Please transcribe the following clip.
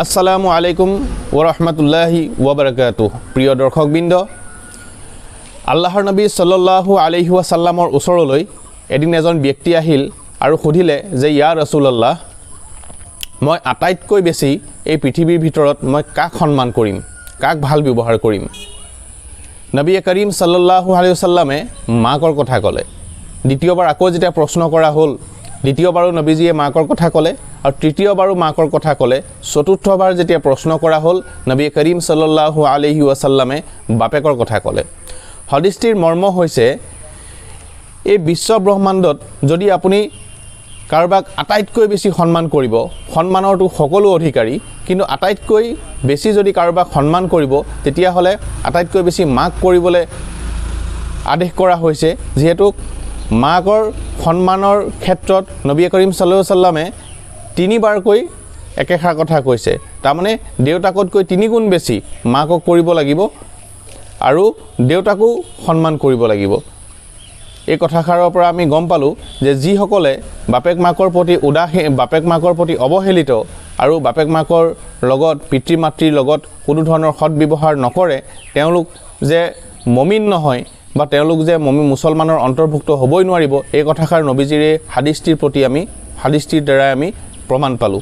আসসালামু আলাইকুম ওয়া ৰাহমাতুল্লাহি ওয়া বাৰাকাতুহু। প্ৰিয় দৰ্শকবৃন্দ, আল্লাহৰ নবী সাল্লাল্লাহু আলাইহি ওয়াসাল্লামৰ ওচৰলৈ এদিন এজন ব্যক্তি আহিল আৰু সুধিলে যে ইয়া ৰাসূলুল্লাহ, মই আটাইতকৈ বেছি এই পৃথিৱীৰ ভিতৰত মই কাক সন্মান কৰিম, কাক ভাল ব্যৱহাৰ কৰিম। নবী কৰীম সাল্লাল্লাহু আলাইহি ওয়াসাল্লামে মাকৰ কথা ক'লে। দ্বিতীয়বাৰ আকৌ যেতিয়া প্ৰশ্ন কৰা হ'ল, দ্বিতীয়বাৰো নবীজীয়ে মাকৰ কথা ক'লে আৰু তৃতীয়বাৰো মাকৰ কথা ক'লে। চতুৰ্থবাৰ যেতিয়া প্ৰশ্ন কৰা হ'ল, নবী কৰীম সাল্লাল্লাহু আলাইহি ওয়াসাল্লামে বাপেকৰ কথা ক'লে। হাদিছটিৰ মৰ্ম হৈছে, এই বিশ্ব ব্ৰহ্মাণ্ডত যদি আপুনি কাৰোবাক আটাইতকৈ বেছি সন্মান কৰিব, সন্মানৰটো সকলো অধিকাৰী, কিন্তু আটাইতকৈ বেছি যদি কাৰোবাক সন্মান কৰিব, তেতিয়াহ'লে আটাইতকৈ বেছি মাক কৰিবলৈ আদেশ কৰা হৈছে। যিহেতু মাকৰ সন্মানৰ ক্ষেত্ৰত নবী কৰীম সাল্লাল্লাহু আলাইহি ওয়াসাল্লামে তিনিবাৰকৈ একেষাৰ কথা কৈছে। তাৰমানে দেউতাকতকৈ তিনিগুণ বেছি মাকক কৰিব লাগিব আৰু দেউতাকো সন্মান কৰিব লাগিব। এই কথাষাৰৰ পৰা আমি গম পালোঁ যে যিসকলে বাপেক মাকৰ প্ৰতি অৱহেলিত আৰু বাপেক মাকৰ লগত পিতৃ মাতৃৰ লগত কোনো ধৰণৰ সৎব্যৱহাৰ নকৰে, তেওঁলোক যে মমিন নহয় বা তেওঁলোক যে মুছলমানৰ অন্তৰ্ভুক্ত হ'বই নোৱাৰিব, এই কথাষাৰ নবীজীৰ হাদিছটিৰ দ্বাৰাই আমি প্ৰমাণ পালোঁ।